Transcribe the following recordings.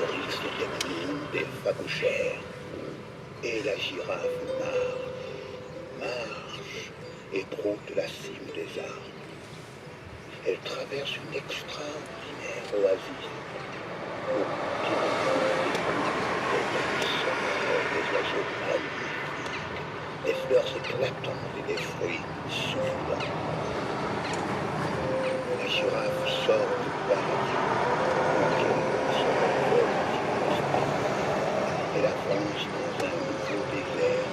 oryx déterminent des phacochères. Et la girafe marche et broute la cime des arbres. Elle traverse une extraordinaire oasis. Des oiseaux magnifiques, des fleurs éclatantes et des fruits soufflants. La girafe sort du paradis. Elle avance dans un nouveau désert.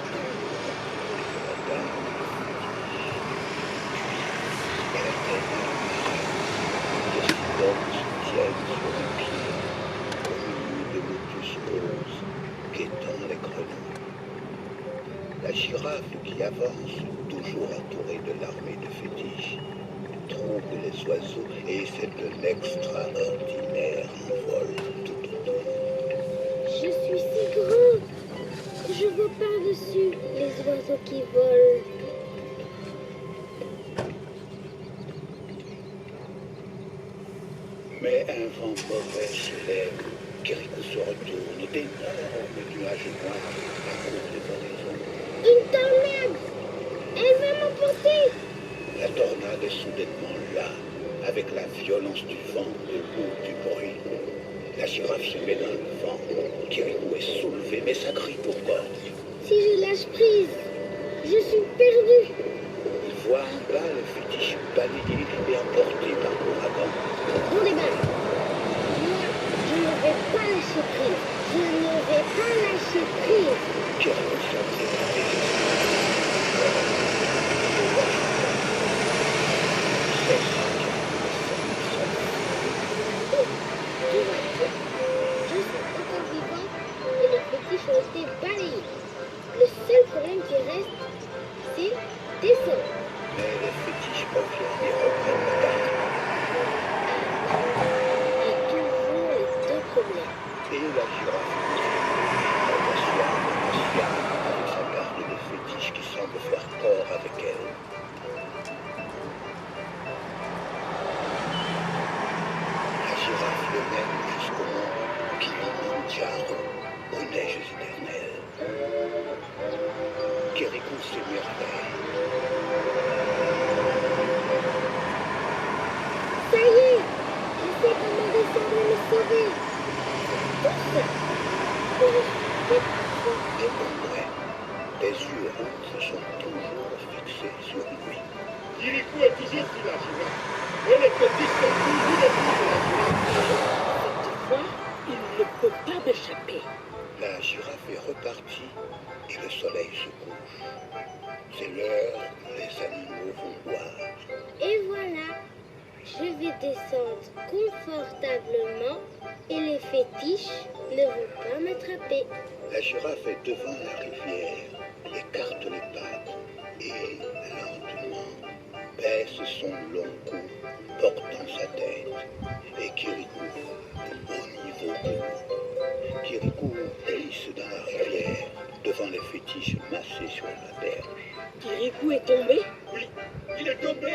Elle atteint des cyclones se tiennent sur les pieds, au milieu de lotus roses, quêtant les grenouilles. La girafe qui avance, toujours entourée de l'armée de fétiches, trouble les oiseaux et essaie de l'extraordinaire envol tout autour. Je suis si grand, je vois par-dessus les oiseaux qui volent. Mais un vent mauvais se lève, Kirikou se retourne, d'énormes nuages noirs couvrent les horizons. Une tornade! Elle va m'emporter! La tornade est soudainement là, avec la violence du vent, de l'eau, du bruit. La girafe se met dans le vent. Kirikou est soulevé, mais ça crie pourquoi? Si je lâche prise, je suis perdue. Il voit en bas le fétiche balayé et emporté par l'ouragan. On débarque. Moi, je ne vais pas lâcher prise. Je ne vais pas lâcher prise. Kirikou s'en Je suis encore vivant et les fétiches ont été balayés. Le seul problème qui reste, c'est descendre. Mais les fétiches reviennent et reprennent la barque. Et toujours les deux problèmes. Et la girafe aperçoit un ancien avec sa garde de fétiches qui semble faire corps avec elle. La girafe le mène jusqu'au mont Kilimanjaro, aux neiges éternelles. Kirikou s'émerveille. Ça y est, je sais comment descendre et me sauver. Et au loin, des yeux rouges sont toujours fixés sur lui. Kirikou est toujours sur la girafe. Et les fétiches sont toujours autour de la girafe. Cette fois, il ne peut pas m'échapper. La girafe est repartie et le soleil se couche. C'est l'heure où les animaux vont boire. Et voilà, je vais descendre confortablement et les fétiches ne vont pas m'attraper. La girafe est devant la rivière, écarte les pattes et, lentement, baisse son long cou, portant sa tête. Et Kirikou, au niveau de l'eau. Kirikou glisse dans la rivière, devant les fétiches massés sur la berge. Kirikou est tombé. Oui, il est tombé.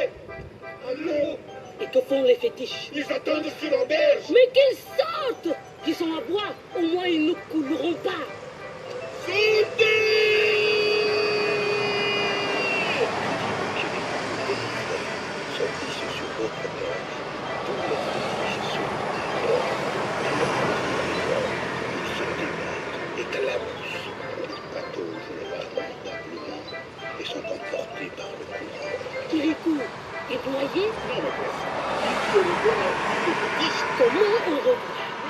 À l'eau. Et que font les fétiches? Ils attendent sur la berge. Mais qu'ils sortent! Qu'ils sont à bois, au moins ils ne couleront pas. Sortissent sur votre berge. Tous les fétiches sont dehors. Ils se débattent, éclaboussent. Ils pataugent lamentablement et sont emportés par le courant. Kirikou est noyé. Non, ma place. Il reviennent les fétiches. Comment on revient?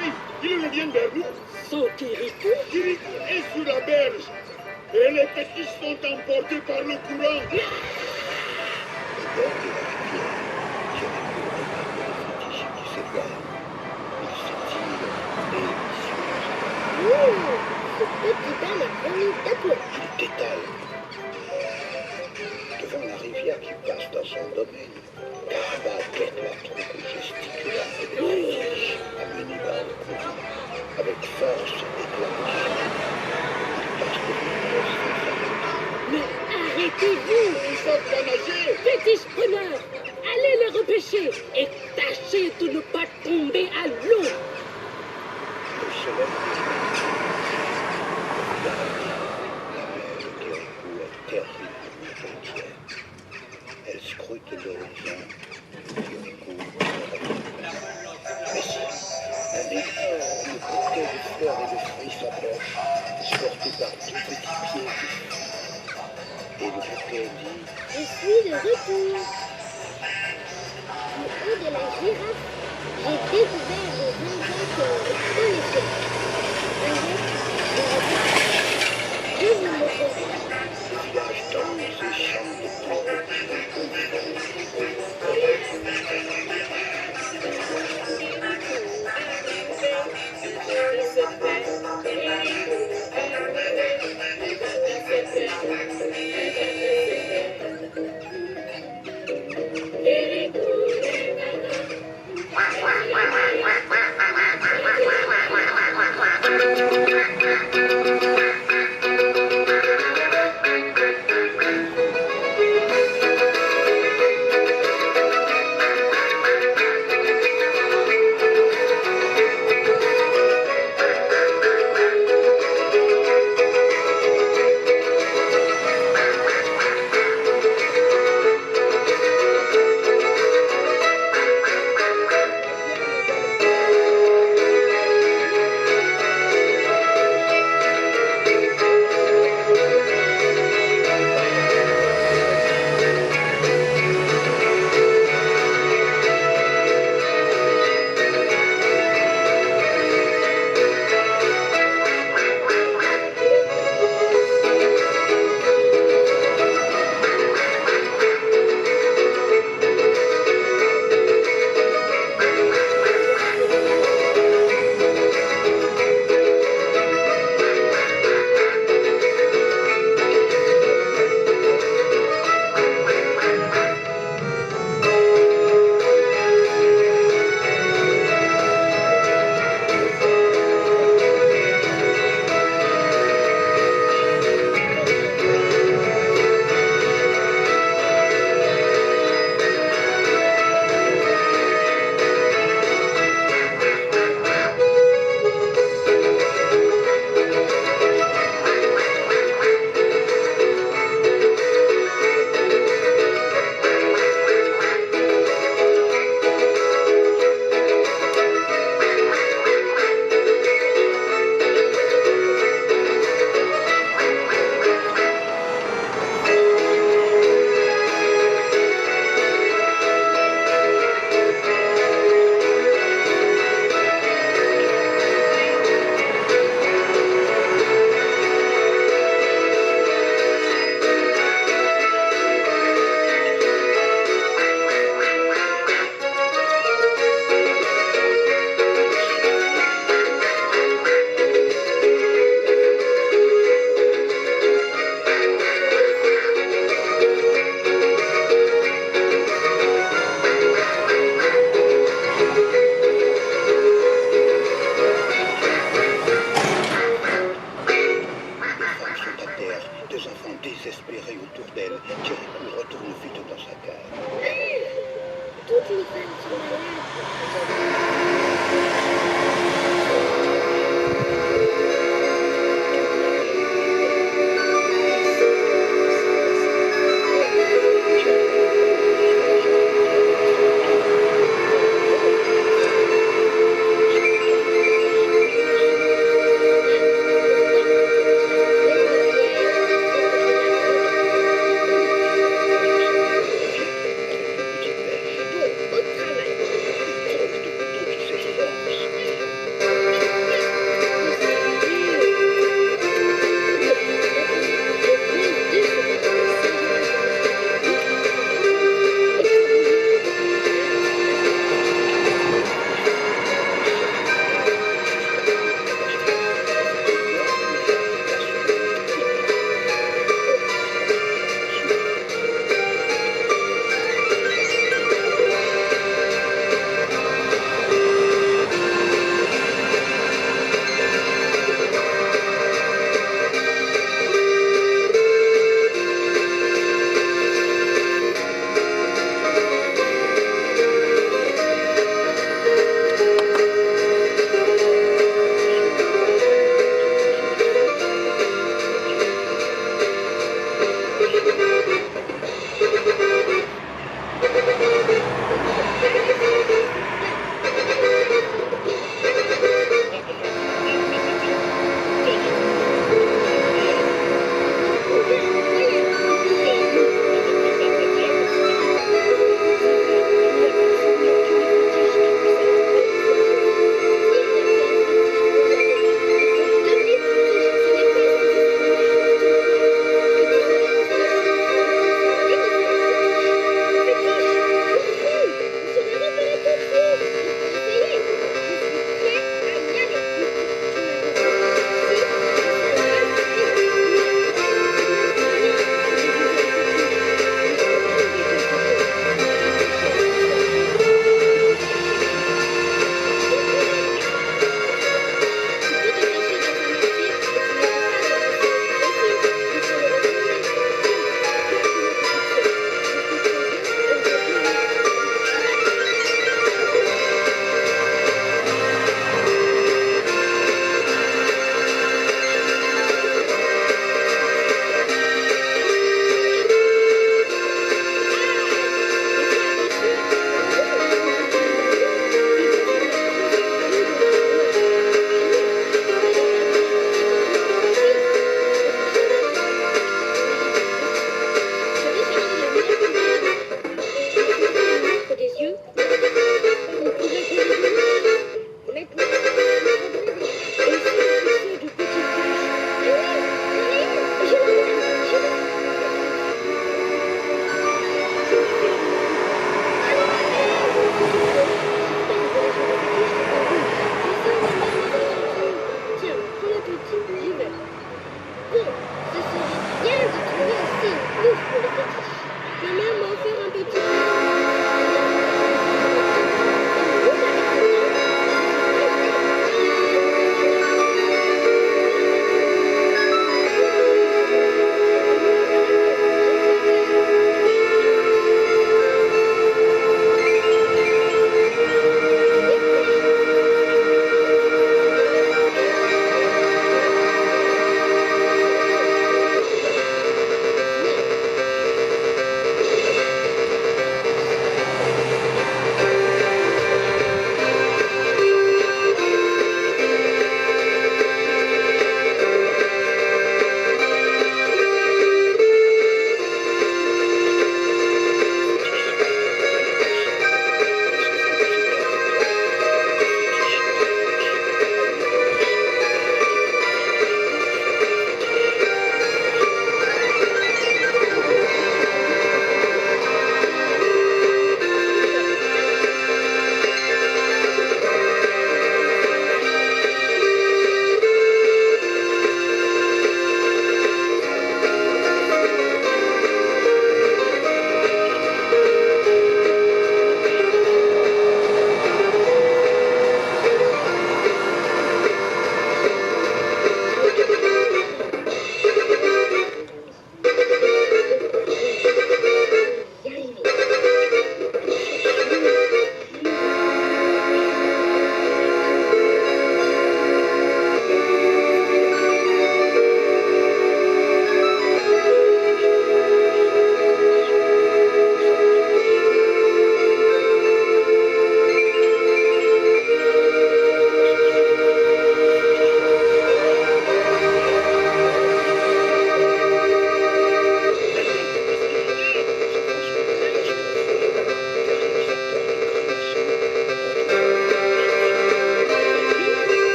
Oui, ils reviennent vers nous. Sans Kirikou? Kirikou est sur la berge. Et les fétiches sont emportés par le courant. Au bord de la rivière, Kirikou regarde les fétiches qui s'éloignent. Ils s'étirent délicieusement. Ce petit bain m'a promis d'applaudir. Il détale. Devant la rivière qui passe dans son domaine, Karaba guette la troupe gesticulant des fétiches amenés par le courant. Avec force et éclatation, il passe de l'eau sans s'arrêter. Mais arrêtez-vous! Ils savent pas nager. Fétiches preneurs, allez les repêcher et tâchez de ne pas tomber à l'eau. Le soleil Le bouquet de fleurs et de fruits s'approche, porté par deux petits pieds vifs. Et le bouquet dit Je suis de retour. Du haut de la girafe, j'ai découvert des endroits que l'on ne connaissait pas. Je vous le montre. le village danse et chante de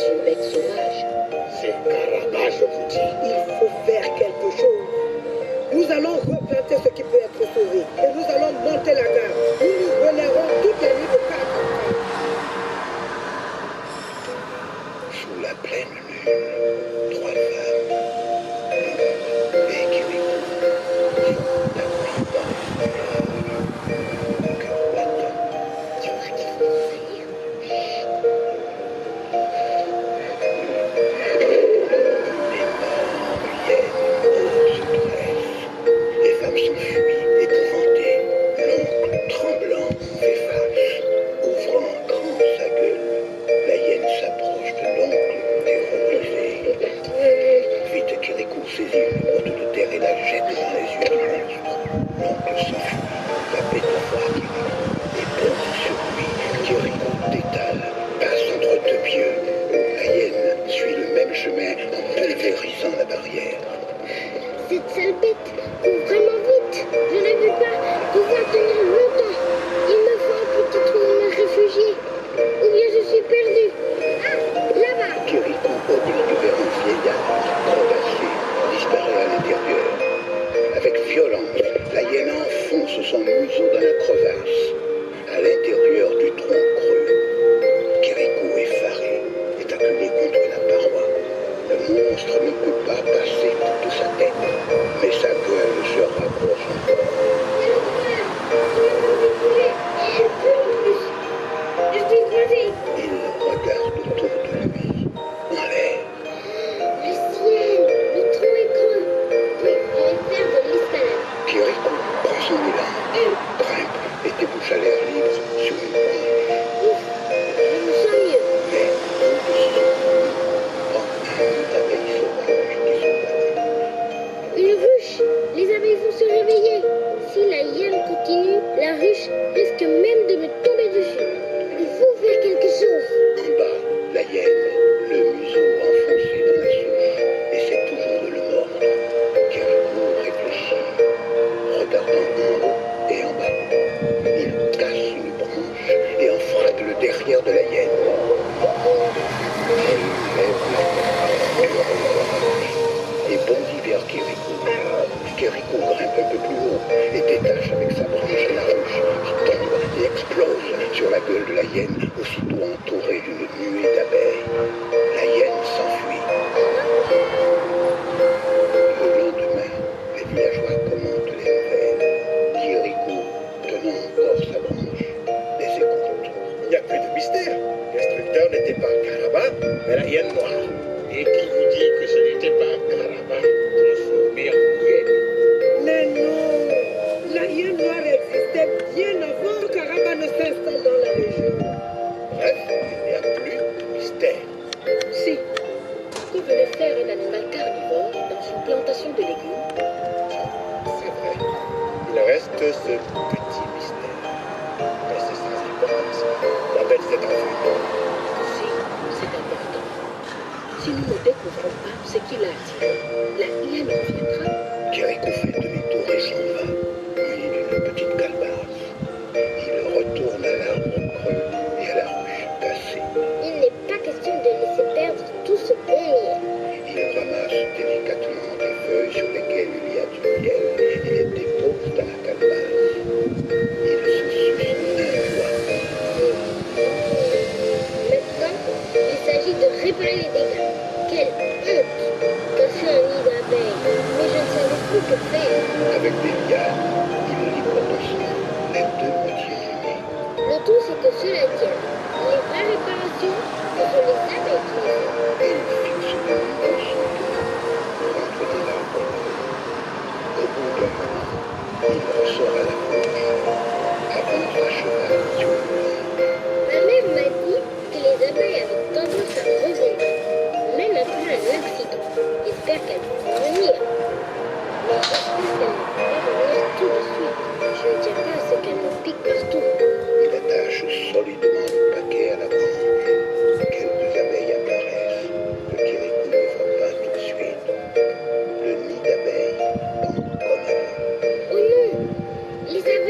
un bec sauvage. C'est Caraba, je vous dis. Il faut faire quelque chose. Nous allons replanter ce qui peut être sauvé. Et nous allons monter la garde. Nous nous relèverons toutes les nuits de 4 ans. Sous la pleine lune, 3 femmes, et Kirikou, sont abrites dans les nuages, cœur battant. Tu crois qu'il faut revenir? Les morts viennent, se dressent. Les femmes s'enfuient, épouvantées. L'oncle, tremblant, fait face, ouvrant grand sa gueule. La hyène s'approche de l'oncle, terrorisé. Vite, Kirikou saisit une botte de terre et la jette dans les yeux du monstre. L'oncle s'enfuit, la bête envoie Kirikou et bondit sur lui. Kirikou détale, passe entre deux pieux. La hyène suit le même chemin en pulvérisant la barrière. Cette sale bête court vraiment vite. Je ne veux pas pouvoir tenir longtemps. Il me faut un petit trou où me réfugier. Ou bien je suis perdue. Ah, là-bas. Kirikou oblique vers un vieillard, crevassé, disparaît à l'intérieur. Avec violence, la hyène enfonce son museau dans la crevasse, à l'intérieur du tronc creux. Kirikou, effaré, est acculé contre la paroi. Le monstre ne peut pas passer toute sa tête, mais sa gueule se rapproche encore. Je suis coincée. Il regarde autour de lui, en l'air. Le ciel, le trou est creux. Oui, je vais faire de l'escalade. Kirikou prend son élan, grimpe et débouche à l'air libre sur une branche. Ouf, je me sens mieux. Mais au-dessus, prend un nid d'abeilles sauvages qui se bat. Une ruche. Les abeilles vont se réveiller. Si la hyène continue, la ruche risque même de me tomber dessus. Il faut faire quelque chose. En bas, la hyène, le museau enfoncé dans la souche, essaie toujours de le mordre. Kirikou réfléchit, regardant en haut et en bas. Il casse une branche et en frappe le derrière de la hyène. Elle lève la tête, hurle et bondit vers Kirikou. Kirikou grimpe un peu plus haut et détache avec sa branche la ruche qui tombe et explose sur la gueule de la hyène, aussitôt entourée d'une nuée d'abeilles. La hyène s'enfuit. Le lendemain, les villageois commentent les nouvelles. Kirikou, tenant encore sa branche, les écoute. Il n'y a plus de mystère. L'instructeur n'était pas Caraba, mais la hyène noire. Et qui vous dit que ce n'était pas Caraba transformé en hyène? Mais non, la hyène noire existait bien avant que Caraba ne s'installe dans la région. Bref, il n'y a plus de mystère. Si, que venait faire un animal carnivore dans une plantation de légumes? C'est vrai. Il reste ce petit mystère. Mais c'est sans importance. La bête s'est enfuie. Si, c'est important. Si nous ne découvrons pas ce qui l'a attiré, la hyène reviendra. Kirikou fait demi-tour et s'en va, muni d'une petite calebasse. Il retourne à l'arbre creux et à la ruche cassée. Il n'est pas question de laisser perdre tout ce bon miel. Il ramasse délicatement des feuilles sur lesquelles il y a du miel et les dépose dans la calebasse. Il se suce un doigt. Maintenant, il s'agit de réparer les dégâts. Quelle honte! Casser un nid d'abeilles. Mais je ne savais plus que faire. Avec des lianes, il livre doucement les deux moitiés du nid. Le tout, c'est que cela tienne. Les vraies réparations, ce sont les abeilles qui les font. Et il fixe le nid dans son dos, entre des arbres creux. Au bout d'un moment, il ressort à la gauche, avance à cheval sur une branche. Ma mère m'a dit que les abeilles avaient tendance à rebondir, même après un accident. J'espère qu'elles vont revenir. Mais j'espère qu'elles ne vont pas revenir tout de suite. Je ne tiens pas à ce qu'elles me piquent partout. Il attache solidement le paquet à la branche. Quelques abeilles apparaissent, que Kirikou ne voit pas tout de suite. Le nid d'abeilles tombe comme avant. Oh non! Les abeilles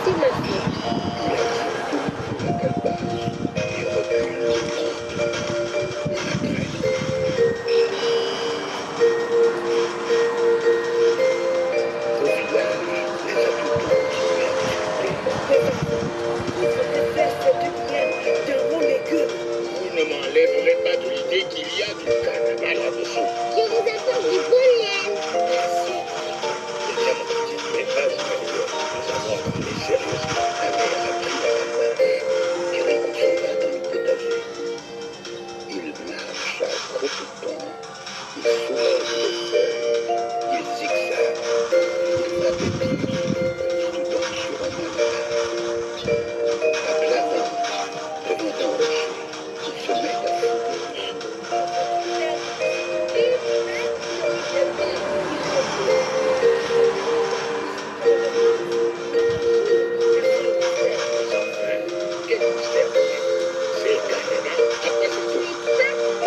C'est ma faute. La calebasse et recule lentement en la traînant. Au village, les habitants continuent à discuter. Les enfants, votre défaite cette mienne dans mon légume. Vous ne m'enlèverez pas de l'idée qu'il y a du carnaval là-dessous. Je vous apporte du bon miel. Merci. Eh bien, mon petit, mais vas-y, Mario. Nous avons parlé sérieusement. La mère a pris la calebasse et Rico s'en va dans le potager. Il marche à gros boutons, il soulève les feuilles, il zigzague, il va des pieds comme student sur un mannequin. À plat ventre, devant un rocher, il se met à fouiller. Enfin, quel mystère. C'est le carnaval. Après, c'est tout. Exactement.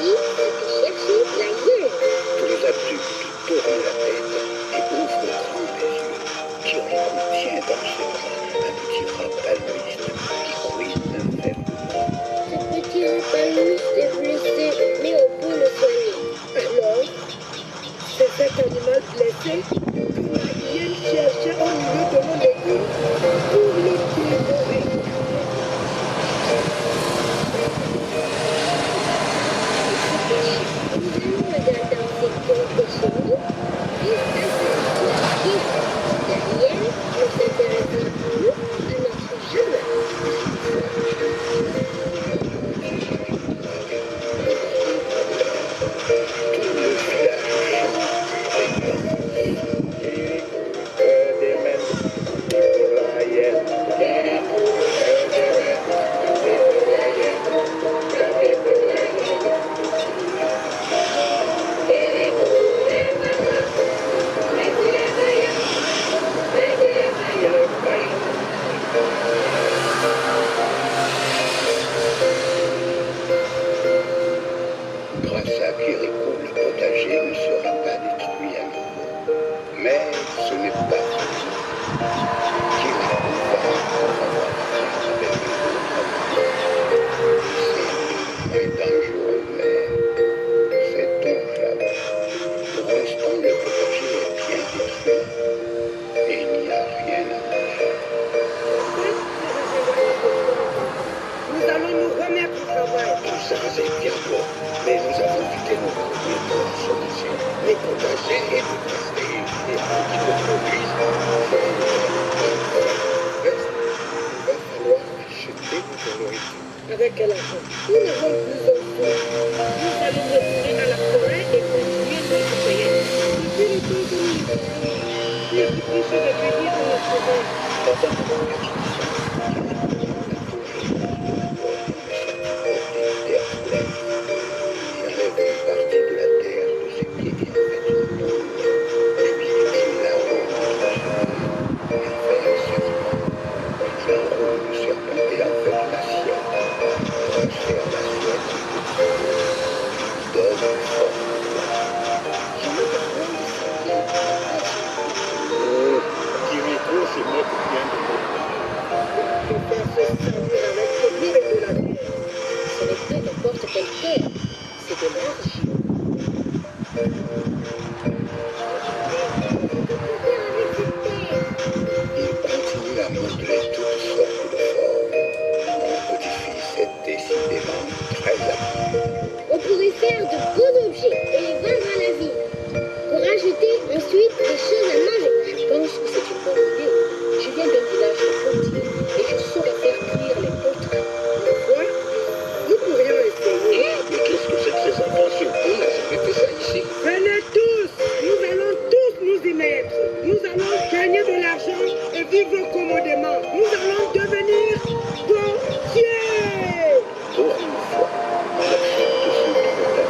Ici, c'était chercher la hyène. Tous les adultes tournent la tête et ouvrent grand les yeux. Kirikou tient dans ses bras un petit rat palmiste qui couine faiblement. Ce petit rapalus est blessé, mais on peut le soigner. Alors, c'est cet animal blessé que la hyène cherchait au milieu de mon légume pour le dévorer. Nous allons le garder en sécurité chez nous jusqu'à ce qu'il soit guéri. La hyène ne s'intéressera plus à notre chemin. Tout le village chante et danse. Des mêmes pour la hyène. Grâce à Kirikou, le potager ne sera pas détruit à nouveau. Mais ce n'est pas fini. Kirikou va encore avoir affaire avec les autres. C'est moins dangereux, mais c'est dommageable. Pour l'instant, le potager est bien détruit et il n'y a rien à manger. Nous allons nous remettre au travail. Tout ça, c'est bien beau. Mais nous avons quitté nos premiers pour la solution. Les potagers et tout casser. Et pour qu'ils le produisent, reste, il va falloir acheter de la nourriture. Avec quel argent? Nous n'avons plus de sous. Nous allons retourner à la forêt et continuer notre voyage. Depuis le temps que nous vivons, les petits sont recueillis dans la forêt. Il enlève une partie de la terre de ses pieds et en fait une boule. Puis il la roule dans son et en fait un serpent. Il enroule le serpent et en fait une assiette. Il resserre l'assiette il donne une forme. Kirikou, c'est moi qui viens de vous parler. Je vais faire se servir avec celui et de la terre. Ce n'est pas n'importe quelle terre, c'est de l'argile. Il continue à modeler toutes sortes de formes. Mon petit-fils est décidément très habile. On pourrait faire de beaux objets et les vendre à la ville pour ajouter ensuite des choses à manger. Je pense que c'est une bonne idée. Je viens d'un village de potiers et je saurais faire cuire les poteries. Quoi? Nous pourrions essayer. Mais qu'est-ce que c'est que ces inventions? On n'a jamais fait ça ici. Venez tous! Nous allons tous nous y mettre. Nous allons gagner de l'argent et vivre commodément. Nous allons devenir potiers! Pour une fois, on accepte sans trop tarder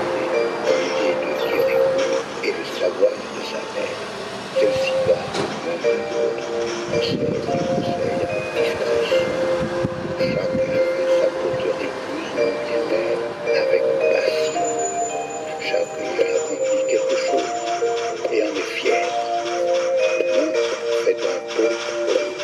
l'idée de Kirikou et le savoir de sa mère. Celle-ci va même de l'autre, conseil et conseil avec discrétion. Chacun fait sa poterie plus ou moins bien avec passion. Chacun accomplit quelque chose et en est fier. Nous, faites un pot pour une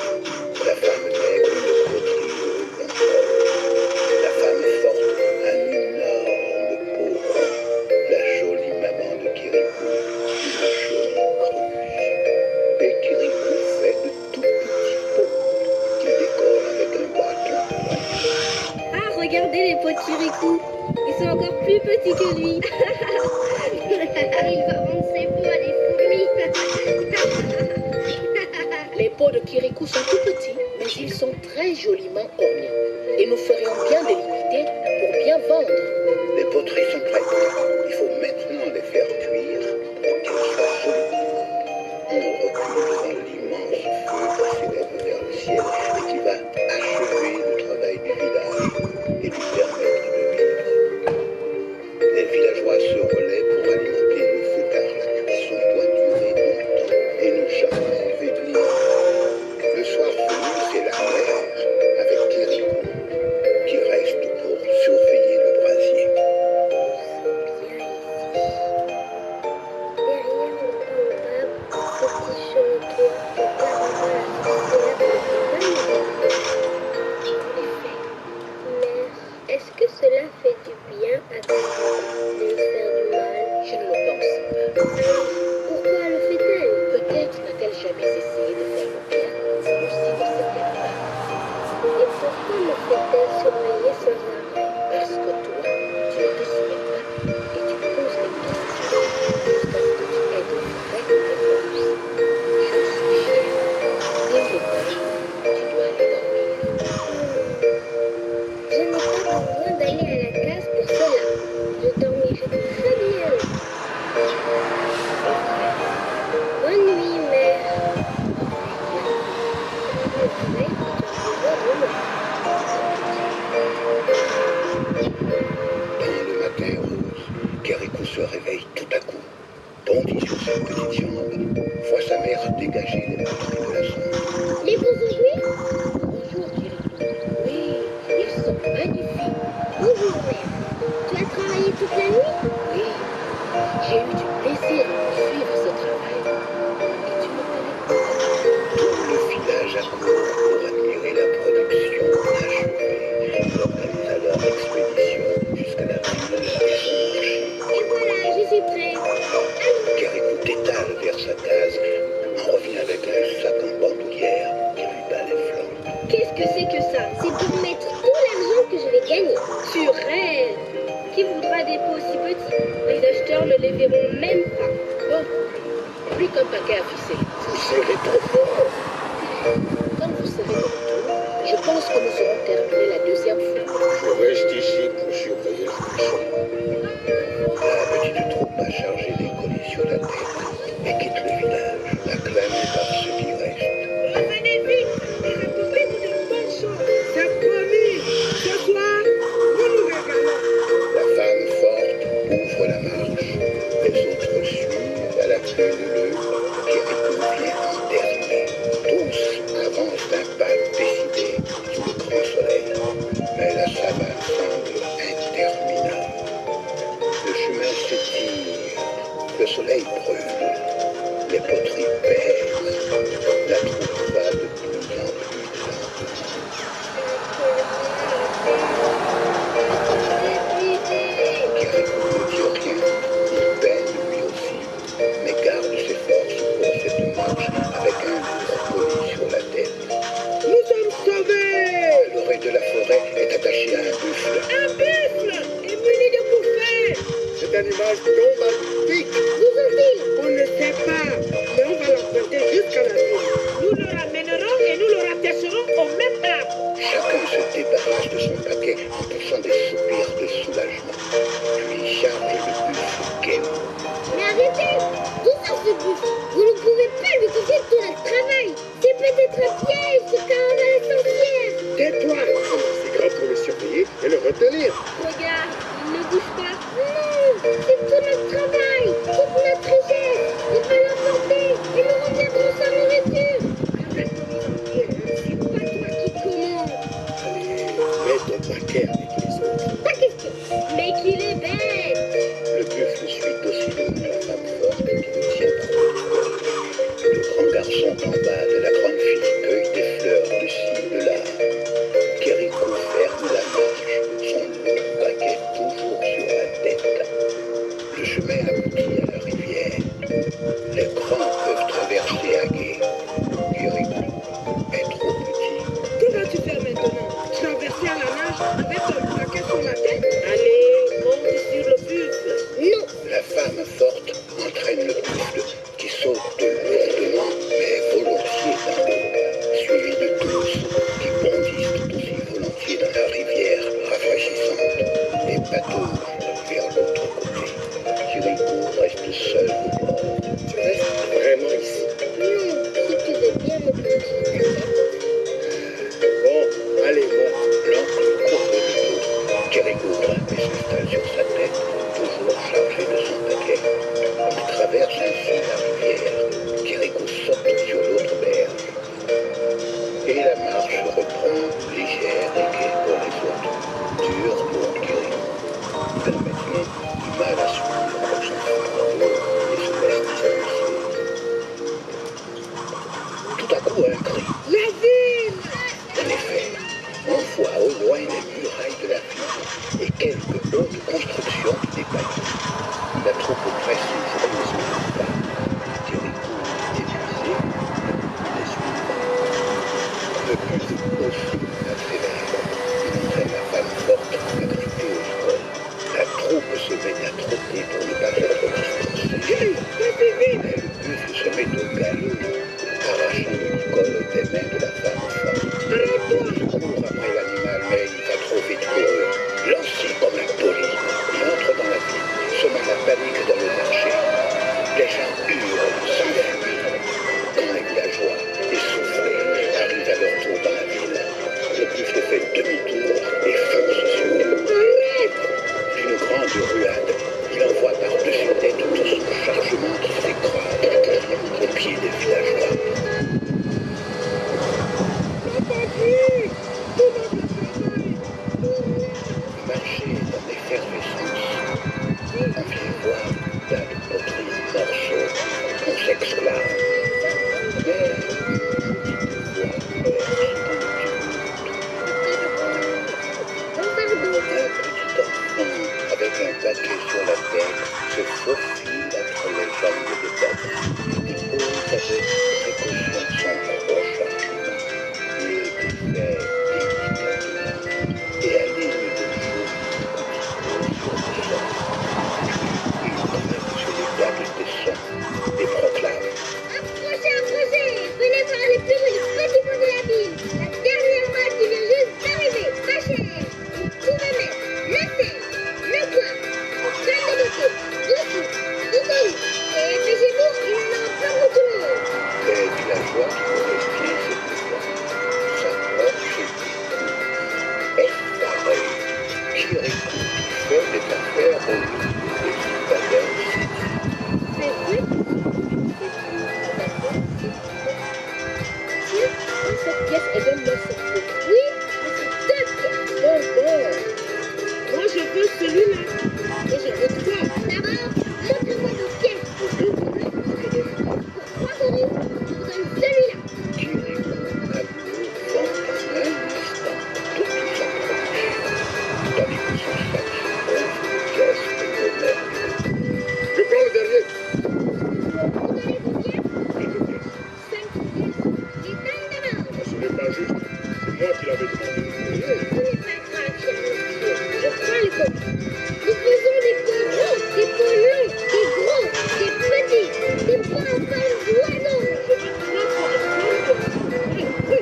potes Kirikou. Ils sont encore plus petits que lui. Il va vendre ses pots à des fourmis. Les pots de Kirikou sont tout petits, mais ils sont très joliment ornés. Et nous ferions bien de l'imiter pour bien vendre. Les poteries sont prêtes. Il faut maintenant les faire cuire pour qu'elles soient solides. On recule devant l'immense feu qui s'élève vers le ciel et qui va achever le travail du village et lui permettre de vivre. Les villageois se relaient pour alimenter le feu car la cuisson doit durer longtemps et ne jamais faiblir. Le soir venu, c'est la mère avec Kirikou qui reste pour surveiller le brasier. Est-ce que cela fait du bien à ta de lui faire du mal? Je ne le pense pas. Pourquoi le fait-elle? Peut-être n'a-t-elle jamais essayé de faire le bien aussi dans cette terre. Et pourquoi me fait-elle surveiller sans arrêt? Parce que toi, tu ne te souviens pas et tu poses des questions jusqu'à ce que tu aies de vraies réponses. Je suis fière. Dès maintenant, tu dois aller dormir. Je n'ai pas besoin d'aller à la case pour cela. Je dormirai très bien. Bonne nuit, mère. Le soleil est au bureau de moi. Dans le matin rose, Kirikou se réveille tout à coup, bondit sur ses petites jambes, voit sa mère dégager les poteries de la sonde. Les beaux ouvriers? Bonjour, Kirikou. Oui, ils sont magnifiques. Bonjour, mère. Tu as travaillé toute la nuit? Oui, j'ai eu du plaisir à suivre ce travail. Et tu me connais pas. Tout le village accourt pour admirer la production achevée. Ils organisent leur expédition jusqu'à la ville et son marché. Et voilà, je suis prêt. Kirikou t'étale vers sa case, en revient avec un sac en bandoulière qui lui bat les flancs. Qu'est-ce que c'est que ça? C'est pour mettre tout l'argent que je vais gagner. Tu rêves. Qui voudra des pots aussi petits? Les acheteurs ne les verront même pas. Bon, plus qu'un paquet à ficeler. Vous serrez trop fort. Quand vous serez de retour, je pense que nous aurons terminé la deuxième fois. Je reste ici pour surveiller le buisson. La petite troupe a chargé des colis sur la tête et quitte le village, acclamée par ceux qui restent. Revenez vite et rapportez-nous de bonnes choses. C'est promis. Ce soir, nous nous régalons. La femme forte ouvre la marche, les autres suivent à la queue de l'œuf, Kirikou vient en dernier. Tous avancent d'un pas décidé sous le grand soleil, mais la savane semble interminable. Le chemin s'étire, le soleil brûle, les poteries pèsent, la troupe va de plus en plus lentement. Kirikou ne dit rien, il peine lui aussi, mais garde ses forces pour cette marche avec un lourd colis sur la tête. Nous sommes sauvés. L'oreille de la forêt est attachée à un buffle. Un buffle est muni de bouffées. Cet animal tombe à pic. Où sont-ils? On ne sait pas, mais on va l'emprunter jusqu'à la ville. Nous le ramènerons et nous le rattacherons au même arbre. Chacun se débarrasse de son paquet en poussant des soupirs de soulagement. Puis charge le buffle gaiement. Mais arrêtez! D'où sort ce buffle? Vous ne pouvez pas lui confier tout notre travail. C'est peut-être un piège pour caravane essentielle. Tais-toi. C'est grand pour le surveiller et le retenir. Regarde, il ne bouge pas. Non, c'est tout notre travail, toute notre richesse. Il va l'emporter et nous reviendrons sans nourriture. Arrête de nous en dire, c'est pas toi qui commande. Allez, mets ton paquet avec les autres. Pas question. Mais qu'il est bête. Le buffle suit aussitôt la femme forte qui le tient par le col. Le grand garçon en bas de la grande fille cueille des fleurs de ci, de là. Kirikou ferme la marche, son lourd paquet toujours sur la tête. Le chemin aboutit à la rivière. Les grands peuvent traverser à gué. Kirikou est trop petit. Que vas-tu faire maintenant? Traverser à la nage avec un paquet sur la tête? Et la marche reprend légère et gaie pour les autres, dure pour Thierry. Il a maintenant du mal à suivre avec son fardeau et se laisse distancer. Tout à coup, un cri. La ville! En effet, on voit au loin les murailles de la ville et quelques hautes constructions qui dépassent. La troupe presse furieusement le pas. Thierry court épuisé, les suivant. De plus au fil accélère. Il entraîne la femme forte agrippée au col. La troupe se met à trotter pour ne pas être distancée. Le bus se met au galop, arrachant le col des mains de la femme forte. Il court après l'animal, mais il va trop vite pour eux. Lancé comme un poli, il entre dans la ville, semant la panique dans le marché. Les gens hurlent, s'enfuient. Quand les villageois, essoufflés, arrivent à leur tour dans la ville, le buffle fait demi-tour et fonce sur eux. D'une grande ruade, il envoie par-dessus tête tout son chargement qui s'écrase aux pieds des villageois. Marcher dans l'effervescence, on vient voir tas de poteries en morceaux, on s'exclame. Mais avec un paquet sur la tête, se faufile entre les jambes de Bob. Il pose avec précaution son gros chargement, le défait délicatement, et aligne de nouveau sur le sol. Il grimpe sur les tables des sons et proclame. Approchez, venez voir les plus jolis bâtiments de la ville. La dernière vague qui vient juste d'arriver, pas cher. Vous pouvez mettre la scène, le coin, plein de beauté, aussi, ici. Et dépêchez-vous, il y en a pas beaucoup de monde. Les villageois qui vont rester cette fois s'approchent et découvrent. Effaré, Kirikou fait des affaires au milieu des citadins. C'est vrai. Tiens, cette pièce est de moi cette. Oui, mais c'est deux pièces. Bon. Moi, je veux celui-là. Et je veux trois. D'abord, montre-moi vos pièces. Pour 3 euros, je vous donne celui-là. Kirikou avoue vend en un instant toutes les entreprises, tandis que son sac se gonfle de pièces de bonheur. Je prends le dernier. Vous donnez vos pièces. S'il te plaît. 5 pièces. Les dingues d'abord. Ce n'est pas juste. C'est moi qui l'avais demandé. Ce n'est pas grave, cher monsieur. Je prends le compte. Nous faisons des pots gros, des pots longs, des gros, des petits, des pots en forme d'oiseau. Je veux n'importe quoi. Oui.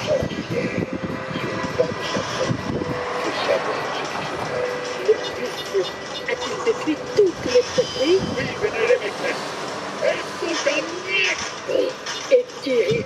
Sorcière, sur le pas de sa porte, veut savoir ce qui se passe. Le buffle a-t-il détruit toutes les poteries? Oui, venez les maîtresses. Elles sont à mettre. Et Thierry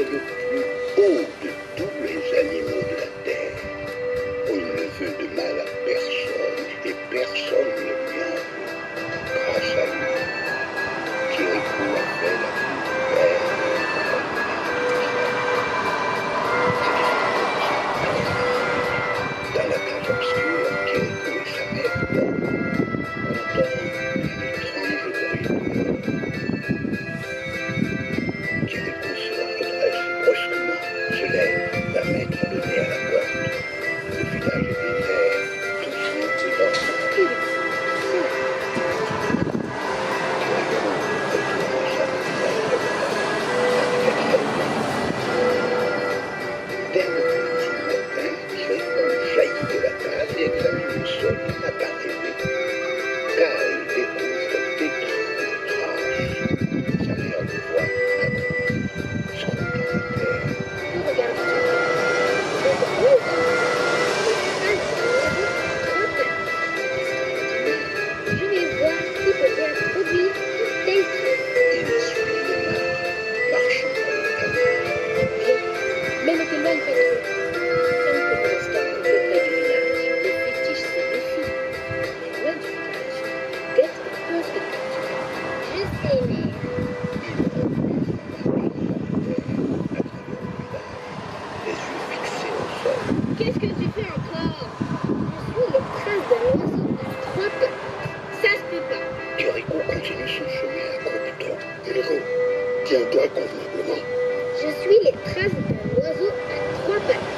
est le plus beau de tous les animaux de la terre. On ne veut de mal à personne et personne ne lui en veut. Grâce à lui, Kirikou a fait la plus belle promenade. Dans la cage obscure, Kirikou et sa mère entendent un étrange bruit. Kirikou se redresse brusquement, se lève, va mettre le nez à la porte. Le village est désert, tout semble normal. Kirikou retourne sa maison Dès le petit matin, Kirikou jaillit de la case et examine le sol. Il n'a pas rêvé, car il découvre d'étranges traces. Sa mère le voit accroupi, scrutant la terre. Il regarde tout. Je vais voir qui peut bien produire de telles choses. Il essuie les mains, marchant dans le canal. Mais ne t'éloigne pas trop. Tant que vous restez campé près du village, les fétiches se méfient. Loin du village, guettent et posent des questions. Je sais, mais Il replonge sa main dans la terre, à travers le village, les yeux fixés au sol. qu'est-ce que tu fais encore? Je suis le prince de l'oiseau à trois pattes. Ça se peut pas. Kirikou continue son chemin à coupe-tronc. Kirikou, tiens-toi convenablement. Je suis le prince d'un oiseau à trois pattes.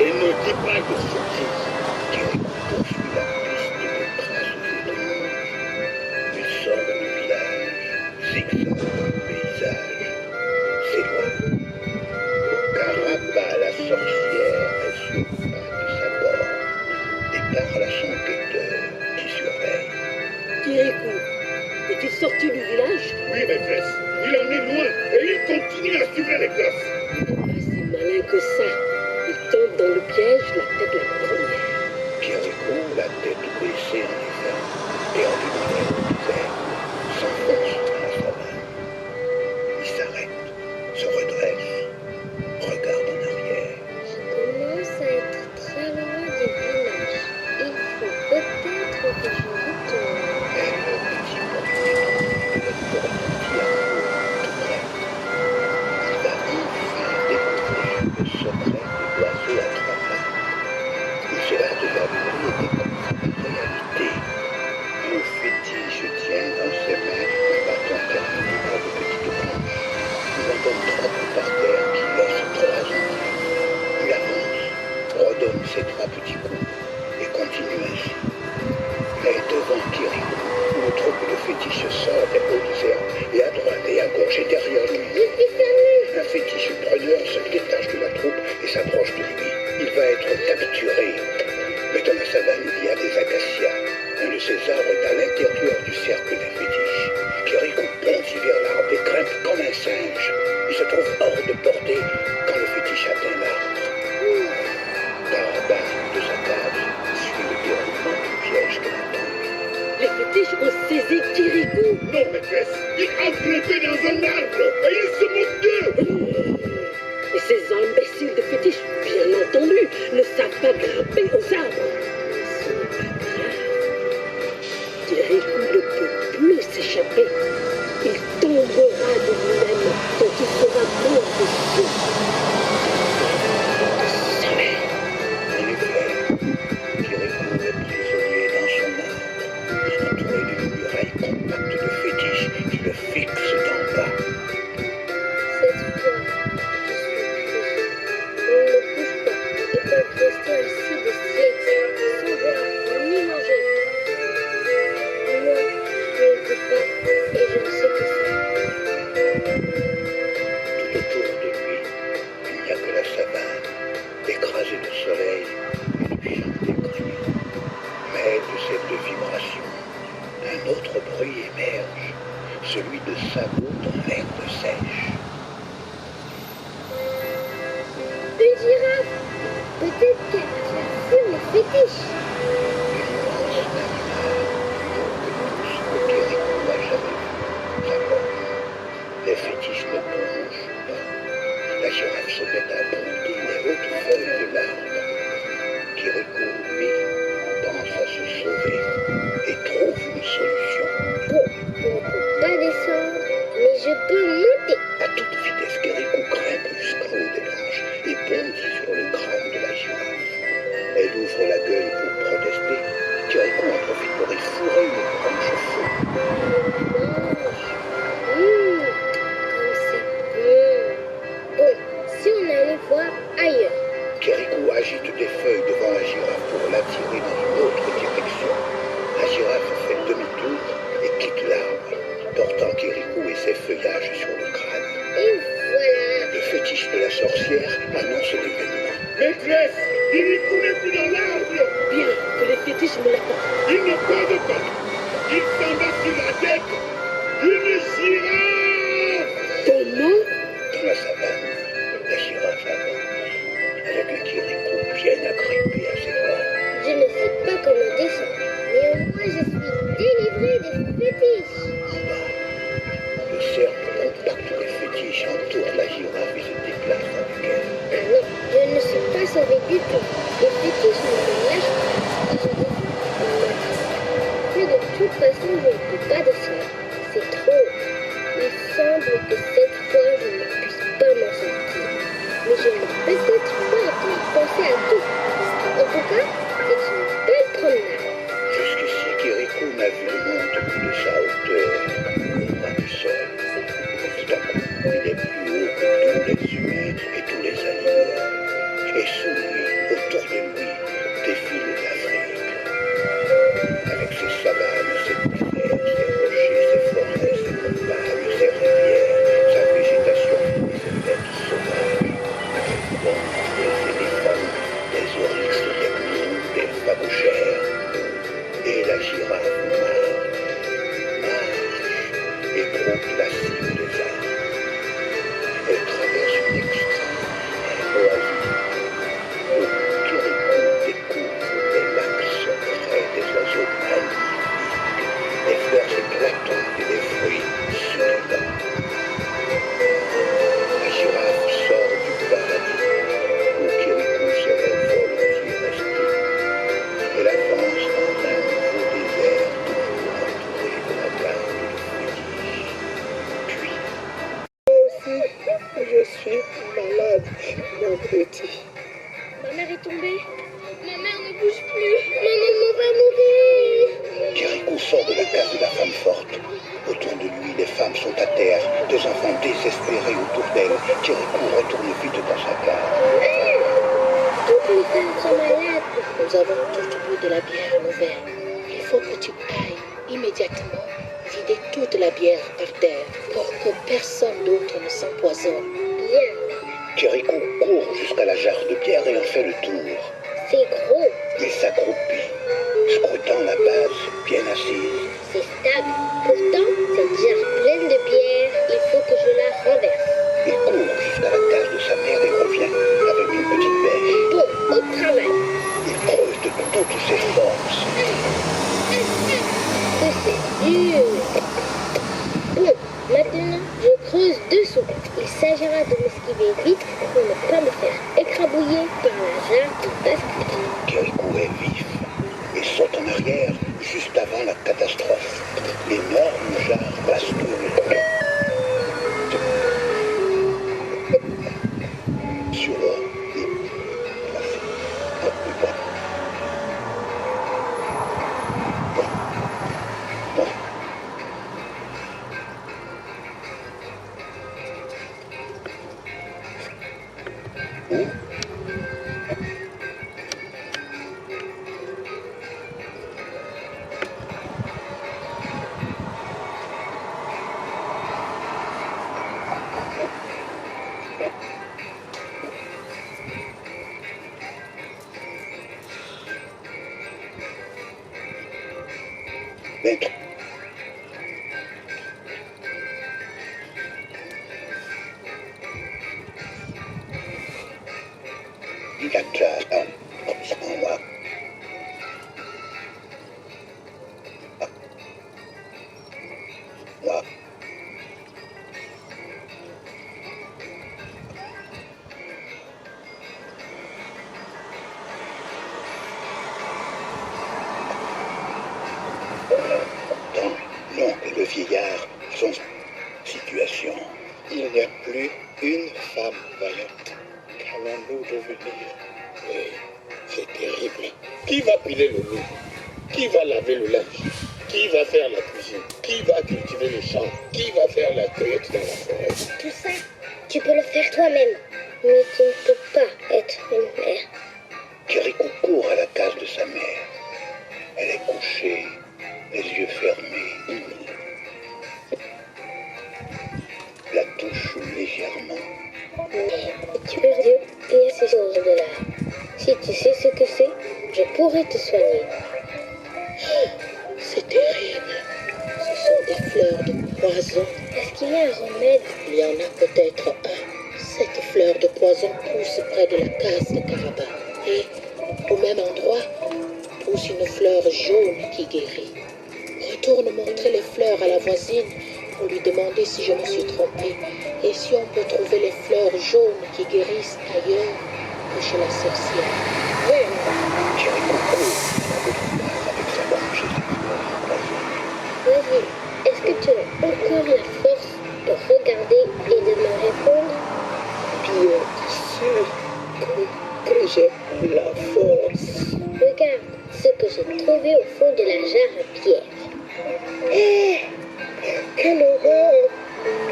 Et ne dis pas de surprise. Kirikou poursuit la piste des traces étranges. Il sort du village, zigzag dans le paysage, s'éloigne. Caraba, la sorcière, est sur le pas de sa borne et parle à son guetteur qui surveille. Kirikou, es-tu sorti du village? Oui, maîtresse, il en est loin et il continue à suivre les places. Il n'est pas si malin que ça. Il tombe dans le piège la tête la première. Kirikou, la tête baissée en effet, perdu dans l'air désert, s'enfonce dans la savane. Il s'arrête, se redresse, regarde en arrière. Je commence à être très loin du village. Il faut peut-être que je retourne. Et le petit porte-clés pour retentir un peu tout près. Il va enfin découvrir le secret de l'oiseau à trois pattes. Il se lasse de la bruit et découvre la réalité. Un fétiche tient dans ses mains un bâton terminé par de petites branches. Il en donne trois coups par terre qui laissent trois entrées. Il avance, redonne ses trois petits coups et continue ainsi. Mais devant Kirikou, une troupe de fétiches sort des hautes herbes et à droite et à gauche et derrière lui. Un fétiche preneur se détache de la troupe et s'approche de lui. Il va être capturé. Mais dans la savane, il y a des acacias. Un de ces arbres est à l'intérieur du cercle des fétiches. Kirikou bondit vers l'arbre et grimpe comme un singe. Il se trouve hors de portée quand le fétiche atteint l'arbre. Caraba, de sa cage, suit le déroulement du piège qu'elle attend. Les fétiches ont saisi Kirikou. Non, maîtresse, il a grimpé dans un arbre et il se moque d'eux. Et ces imbéciles de fétiches, bien entendu, ne savent pas grimper aux arbres. Ce n'est pas grave. Kirikou ne peut plus s'échapper. Il tombera de lui-même quand il sera mort de faim. En effet, Kirikou est prisonnier dans son arbre, entouré d'une muraille compacte de fétiches qui le fixent d'en bas. Cette fois, je suis pris. On ne bouge pas et peuvent rester ainsi des siècles sans boire ni manger. Moi, je n'écoute pas et je ne sais que faire. Tout autour de lui, il n'y a que la savane, écrasée de soleil et du chant des grognon. Mais de cette vibration, un autre bruit émerge, celui de sabots dans l'herbe sèche. Une girafe. Peut-être qu'elle va faire fuir les fétiches. L'immense animal, plus haut que tous que Kirikou n'a jamais vu, s'approche. Les fétiches ne bougent pas. La girafe se met à broder les hautes feuilles de l'arbre. Kirikou, lui, pense à se sauver et trouve une solution. Bon, je ne peux pas descendre, mais je peux monter. À toute vitesse, Kirikou grimpe jusqu'en haut des branches et bondit sur le crâne de la girafe. Elle ouvre la gueule pour protester. Kirikou en profite pour y fourrer une branche au feu. Comme c'est bon. Bon, si on allait voir ailleurs. Kirikou agite des feuilles devant la girafe pour l'attirer dans une autre direction. La girafe fait demi-tour et quitte l'arbre, portant Kirikou et ses feuillages sur le crâne. Et voilà. Le fétiche de la sorcière annonce l'événement. Maîtresse, Kirikou n'est plus dans l'arbre. Bien, que les fétiches me l'apportent. Il ne perd pas. Il s'en va sur la tête. Une girafe. Comment? Dans la savane, la girafe avance, avec le Kirikou bien agrippé à ses bras. Je ne sais pas comment descendre, mais au moins je suis délivrée des fétiches. En bas, le cercle compact des fétiches entoure la girafe et se déplace avec elle. Ah non, je ne suis pas sauvée du tout. Les fétiches ne me lâchent pas si je descends. Mais de toute façon, je ne peux pas descendre. C'est trop. Il semble que cette fois, je ne puisse pas m'en sortir. Mais je n'ai peut-être pas encore pensé à tout. En tout cas, c'est une belle promenade. Jusqu'ici, Kirikou n'a vu le monde que de sa hauteur, au ras du sol. Tout à coup, il est plus haut que tous les humains et tous les animaux. Et sous lui, autour de lui, défile l'Afrique. Avec ses savanes, ses déserts, ses rochers, ses forêts, ses montagnes, ses rivières, sa végétation et ses bêtes sauvages. Des éléphants, des oryx, des gnous, des phagochères. Et la girafe marche et groupe la cime des arbres. Elle traverse une extrême oasis où Kirikou découvre des lacs secrets, des oiseaux magnifiques, des fleurs éclatantes et des fruits succulents. La girafe sort du paradis où Kirikou serait volontiers resté. Elle avance dans un nouveau désert, toujours entouré de la garde de fétiches. Puis, Je suis malade, mon petit. Ma mère est tombée. Ma mère ne bouge plus. Ma maman va mourir. Kirikou sort de la case de la femme forte. Autour de lui, les femmes sont à terre, des enfants désespérés autour d'elle. Kirikou retourne vite dans sa case. Toutes les femmes sont malades. Nous avons tout au bout de la bière en verre. Il faut que tu ailles immédiatement vider toute la bière par terre pour que personne d'autre ne s'empoisonne. Bien. Kirikou court jusqu'à la jarre de pierre et en fait le tour. C'est gros. Il s'accroupit, scrutant la base bien assise. C'est stable. Pourtant, cette jarre pleine de bière, il faut que je la renverse. Il court jusqu'à la case de sa mère et revient avec une petite bêche. Bon, au travail. Il creuse de toutes ses forces. Que c'est dur. Bon, maintenant, je creuse dessous. Il s'agira de m'esquiver vite pour ne pas me faire écrabouiller par la jarre qui bascule. Kirikou est vif et saute en arrière juste avant la catastrophe. L'énorme jarre bascule sur l'or. Maître. Il a déjà en moi. Moi. Il n'y a plus une femme vaillante. Qu'allons-nous devenir? Oui, c'est terrible. Qui va piler le loup? Qui va laver le linge? Qui va faire la cuisine? Qui va cultiver les champs? Qui va faire la cueillette dans la forêt? Tout ça, tu peux le faire toi-même. Mais tu ne peux pas être une mère. Kiriko court à la case de sa mère. Elle est couchée, les yeux fermés, la touche légèrement. Mais tu peux dire, il y a ces choses de là. Si tu sais ce que c'est, je pourrais te soigner. C'est terrible. Ce sont des fleurs de poison. Est-ce qu'il y a un remède? Il y en a peut-être un. Cette fleur de poison pousse près de la case de Karaba. Et au même endroit, pousse une fleur jaune qui guérit. Retourne montrer les fleurs à la voisine pour lui demander si je me suis trompée et si on peut trouver les fleurs jaunes qui guérissent ailleurs que chez la sorcière. Viens. Kiriko court avec sa branche et ses couleurs. Vas-y, est-ce que tu as encore la force de regarder et de me répondre? Bien sûr que j'ai la force. Regarde ce que j'ai trouvé au fond de la jarre à pierre. Quelle horreur!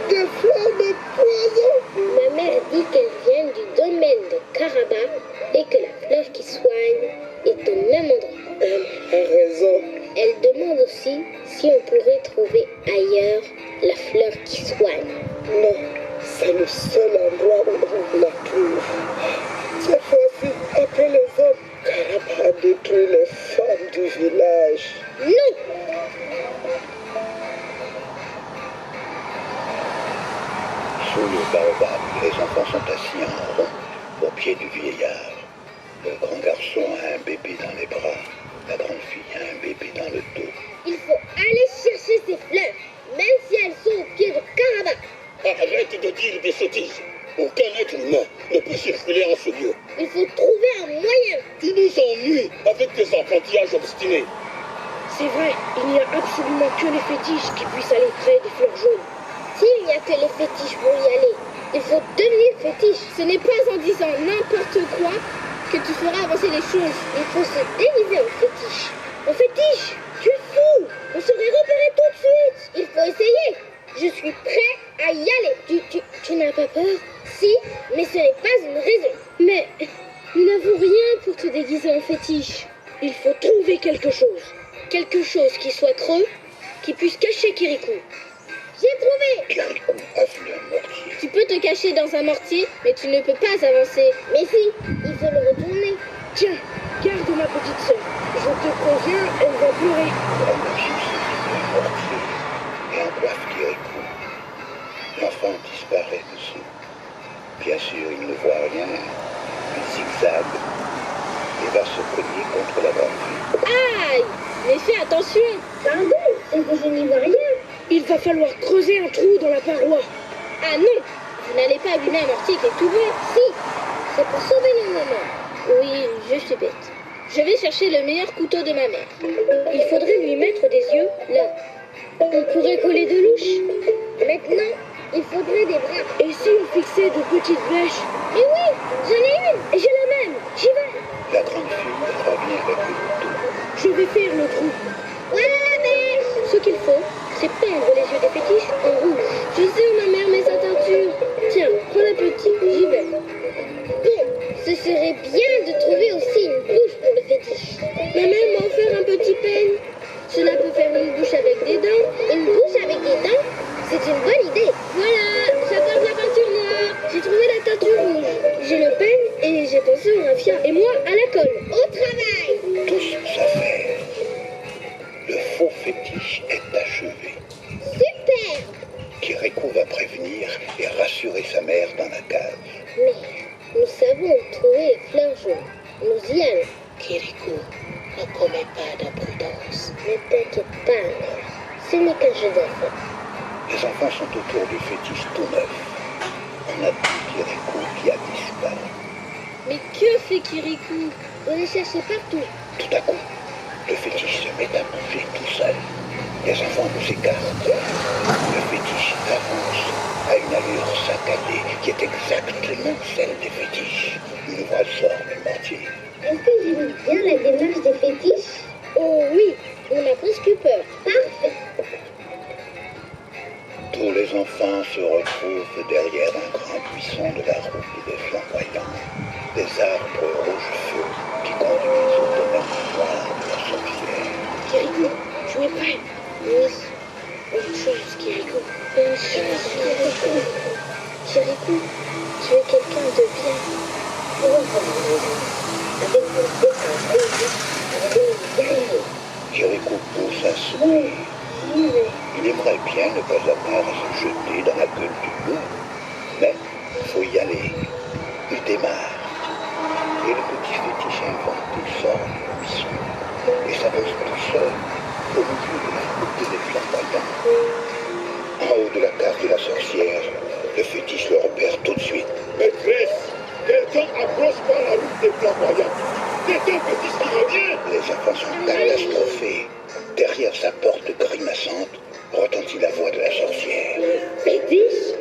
Des fleurs de poison! Ma mère dit qu'elles viennent du domaine de Karaba et que la fleur qui soigne est au même endroit. Elle a raison. Elle demande aussi si on pourrait trouver ailleurs la fleur qui soigne. Non, c'est le seul endroit où on la trouve. Cette fois-ci, après les hommes, Karaba a détruit les femmes du village. Non! Sous le baobab, les enfants sont assis en rond au pied du vieillard. Le grand garçon a un bébé dans les bras. La grande fille a un bébé dans le dos. Il faut aller chercher ces fleurs, même si elles sont au pied de Karaba. Arrête de dire des sottises. Aucun être humain ne peut circuler en ce lieu. Il faut trouver un moyen. Tu nous ennuies avec tes enfantillages obstinés. C'est vrai, il n'y a absolument que les fétiches qui puissent aller près des fleurs jaunes. S'il n'y a que les fétiches pour y aller, il faut devenir fétiche. Ce n'est pas en disant n'importe quoi que tu feras avancer les choses. Il faut se déguiser en fétiche. En fétiche, tu es fou. On serait repéré tout de suite. Il faut essayer. Je suis prêt à y aller. Tu n'as pas peur? Si, mais ce n'est pas une raison. Mais nous n'avons rien pour te déguiser en fétiche. Il faut trouver quelque chose. Quelque chose qui soit creux, qui puisse cacher Kirikou. J'ai trouvé. Kiriko a vu un mortier. Tu peux te cacher dans un mortier, mais tu ne peux pas avancer. Mais si, il faut le retourner. Tiens, garde ma petite sœur. Je te préviens, elle va pleurer. Le grand garçon saisit un mortier et encoiffe Kiriko. L'enfant disparaît dessous. Bien sûr, il ne voit rien. Il zigzague et va se cogner contre la grande fille. Aïe! Mais fais attention. Pardon, c'est que je n'y vois rien. Il va falloir creuser un trou dans la paroi. Ah non! Vous n'allez pas abîmer un mortier qui est tout bon. Si, c'est pour sauver nos mamans. Oui, je suis bête. Je vais chercher le meilleur couteau de ma mère. Il faudrait lui mettre des yeux là. On pourrait coller de louches. Maintenant, il faudrait des bras. Et si on fixait de petites bêches? Mais oui, j'en ai une. Et j'ai la même. J'y vais. La grande fille revient avec le couteau. Je vais faire le trou. Voilà la bêche. Ce qu'il faut, c'est peindre les yeux des fétiches en rouge. Je sais où ma mère met sa teinture. Tiens, prends la petite, j'y vais. Bon, ce serait bien de trouver aussi une bouche pour le fétiche. Ma mère m'a offert un petit peigne. Cela peut faire une bouche avec des dents. Une bouche avec des dents, c'est une bonne idée. Voilà, j'apporte la peinture noire. J'ai trouvé la teinture rouge. J'ai le peigne et j'ai pensé au raffia. Et moi, à la colle. Au travail. Tous s'affairent. Le faux fétiche est achevé. Super. Kiriko va prévenir et rassurer sa mère dans la cave. Mais nous savons où trouver les fleurs jaunes. Nous y allons. Kirikou, ne commets pas d'imprudence. Ne t'inquiète pas, mère. Ce n'est qu'un jeu d'enfant. Les enfants sont autour du fétiche tout neuf. On a dit Kiriko qui a disparu. Mais que fait Kirikou? Vous les cherchez partout. Tout à coup, le fétiche se met à bouger tout seul. Les enfants nous écartent. Le fétiche avance à une allure saccadée qui est exactement celle des fétiches. Une voix sort du mortier. Est-ce que j'aime bien la démarche des fétiches? Oh oui, on a presque peur. Parfait. Tous les enfants se retrouvent derrière un grand buisson de la route des flamboyants. Des arbres rouge feu qui conduisent au domaine noir de la sorcière. Kirikou, tu es prêt? Oui, Bonne chance, Kirikou. bonne chance, Kirikou. Kirikou, tu es quelqu'un de bien. Avec mon déclenché, je vais y arriver. Kirikou pousse un soupir. Il aimerait bien ne pas avoir à se jeter dans la gueule du loup. Mais il faut y aller. Il démarre. Et le petit fétiche inventé sort du buisson et s'avance tout seul au milieu de la route des flamboyants. En haut de la case de la sorcière, le fétiche le repère tout de suite. Maîtresse, quelqu'un approche par la route des flamboyants. C'est un fétiche qui revient. Les enfants sont catastrophés. Derrière sa porte grimaçante retentit la voix de la sorcière. Fétiche?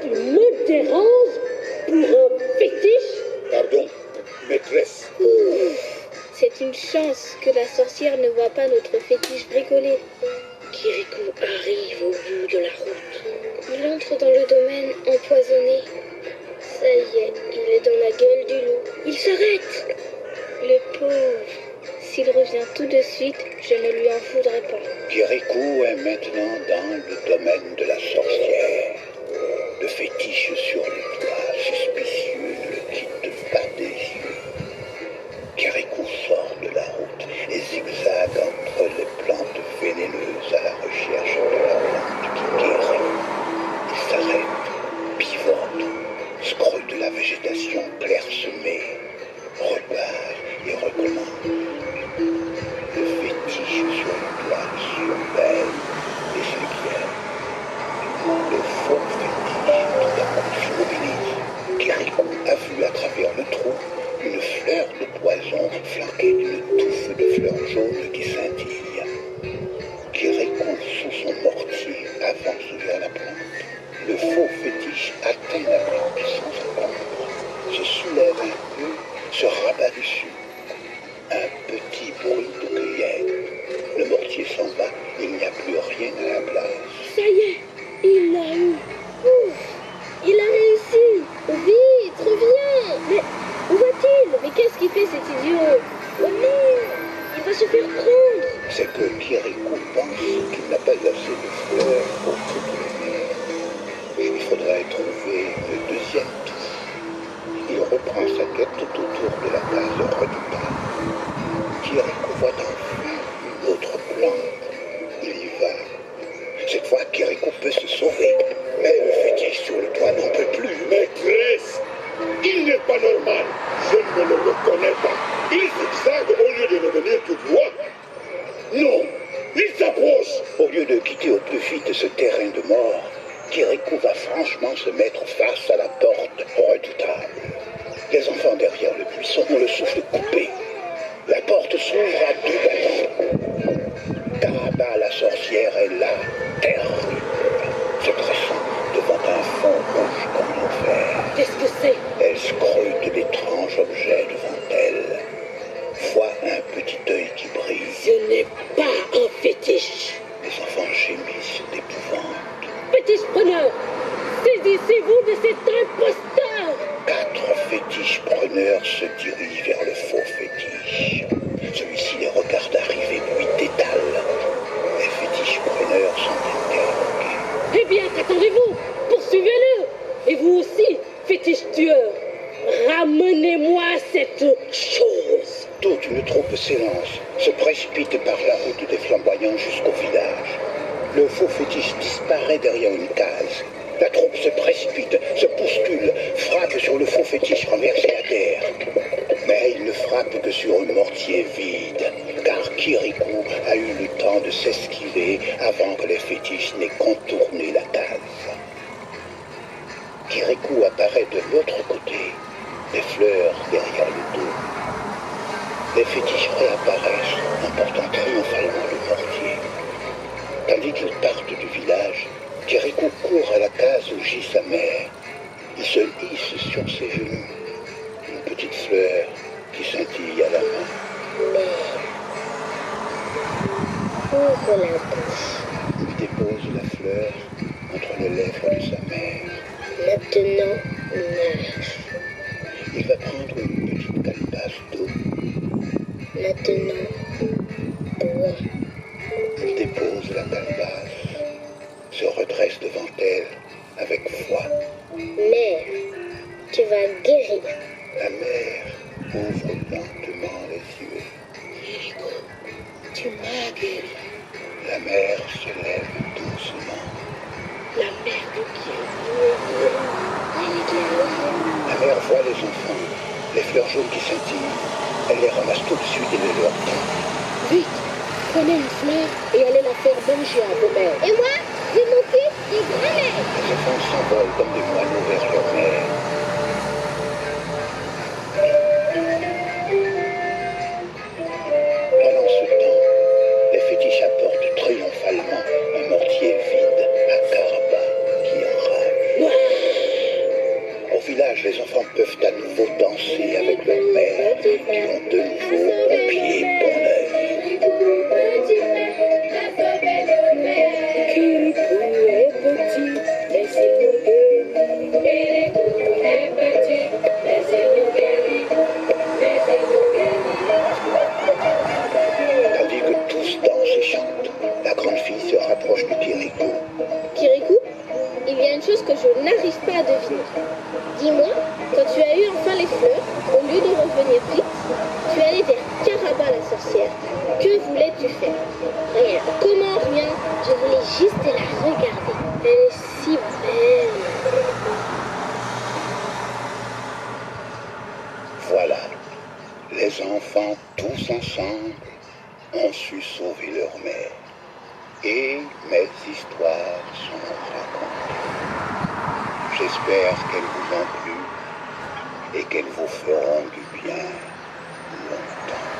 Tu me déranges pour un fétiche? Pardon, maîtresse. C'est une chance que la sorcière ne voit pas notre fétiche bricolé. Kirikou arrive au bout de la route. Il entre dans le domaine empoisonné. Ça y est, il est dans la gueule du loup. Il s'arrête. Le pauvre. S'il revient tout de suite, je ne lui en voudrais pas. Kirikou est maintenant dans le domaine de la sorcière. Le fétiche sur le toit, suspicieux, ne le quitte pas des yeux. Kirikou sort de la route et zigzague entre les plantes vénéneuses à la recherche de la plante qui guérit. Il s'arrête, pivote, scrute de la végétation clairsemée, repart et recommence. Le fétiche sur le toit le surveille et s'inquiète. Le faux fétiche tout à coup s'immobilise. Kirikou a vu à travers le trou une fleur de poison flanquée d'une touffe de fleurs jaunes qui scintille. Kirikou, sous son mortier, avance vers la plante. Le faux fétiche atteint la plante sans encombre, se soulève un peu, se rabat dessus. Un petit bruit de cueillette. Le mortier s'en va, il n'y a plus rien à la place. Ça y est, il l'a eu. Ouf, il a réussi. Vite, reviens! Mais où va-t-il? Mais qu'est-ce qu'il fait cet idiot? Oh non, il va se faire prendre. C'est que Kirikou pense qu'il n'a pas assez de fleurs pour toutes les mers. Il faudrait trouver une deuxième touche. Il reprend sa quête tout autour de la case redoutable. Kirikou voit enfin une autre plante. Il y va. Cette fois, Kirikou peut se sauver. Mais le fétiche sur le toit n'en peut plus. Maîtresse, il n'est pas normal. Je ne le reconnais pas. Il zigzague au lieu de revenir tout droit. Non, il s'approche. Au lieu de quitter au plus vite ce terrain de mort, Kirikou va franchement se mettre face à la porte redoutable. Les enfants derrière le buisson ont le souffle coupé. La porte s'ouvre à deux battants. Karaba, la sorcière, est là, terrible, se dressant devant un fond rouge comme l'enfer. Qu'est-ce que c'est? Elle scrute d'étranges objets devant elle. Voit un petit œil qui brille. Ce n'est pas un fétiche. Les enfants gémissent d'épouvante. Fétiche preneur, saisissez-vous de cet imposteur. 4 fétiches preneurs se dirigent vers le faux fétiche. Celui-ci les regarde arriver puis t'étale. Les fétiches preneurs sont interloqués. Eh bien, qu'attendez-vous? Poursuivez-le. Et vous aussi, fétiche tueur, ramenez-moi cette chose. Toute une troupe s'élance, se précipite par la route des flamboyants jusqu'au village. Le faux fétiche disparaît derrière une case. La troupe se précipite, se bouscule, frappe sur le faux fétiche renversé à terre. Mais il ne frappe que sur un mortier vide, car Kirikou a eu le temps de s'esquiver avant que les fétiches n'aient contourné la case. Kirikou apparaît de l'autre côté, des fleurs derrière le dos. Les fétiches réapparaissent en portant triomphalement le mortier. Tandis qu'il parte du village, Kirikou court à la case où gît sa mère. Il se hisse sur ses genoux, une petite fleur qui scintille à la main. Mère, ouvre la bouche. Il dépose la fleur entre les lèvres de sa mère. Maintenant, nage. Il va prendre une petite calebasse d'eau. Maintenant, bois. Il dépose la calebasse, se redresse devant elle avec foi. Mère, tu vas guérir. La mère ouvre lentement les yeux. Tu m'as guéri. La mère se lève doucement. La mère de qui La mère voit les enfants, les fleurs jaunes qui scintillent. Elle les ramasse tout de suite et les leur tend. Vite, prenez une fleur et allez la faire manger à vos mères. Et moi, je m'occupe des grands-mères. Les enfants s'envolent comme des moineaux vers leur mère. Pendant ce temps, les fétiches apportent triomphalement un mortier vide à Karaba qui enrage. Au village, les enfants peuvent à nouveau danser avec leur mère, qui ont de nouveau bon pied, bon œil. Kirikou est petit, mais il nous guérit. Kirikou est petit, mais il nous guérit. Mais il nous guérit. Tandis que tous dansent et chantent, la grande fille se rapproche de Kirikou. Kirikou, il y a une chose que je n'arrive pas à deviner. Dis-moi, quand tu as eu enfin les fleurs, au lieu de revenir vite, tu es allé vers Karaba la sorcière. Que voulais-tu faire? Rien. Comment rien? Je voulais juste la regarder. Elle est si belle. Voilà, les enfants tous ensemble ont su sauver leur mère. Et mes histoires sont racontées. J'espère qu'elles vous ont plu et qu'elles vous feront du bien longtemps.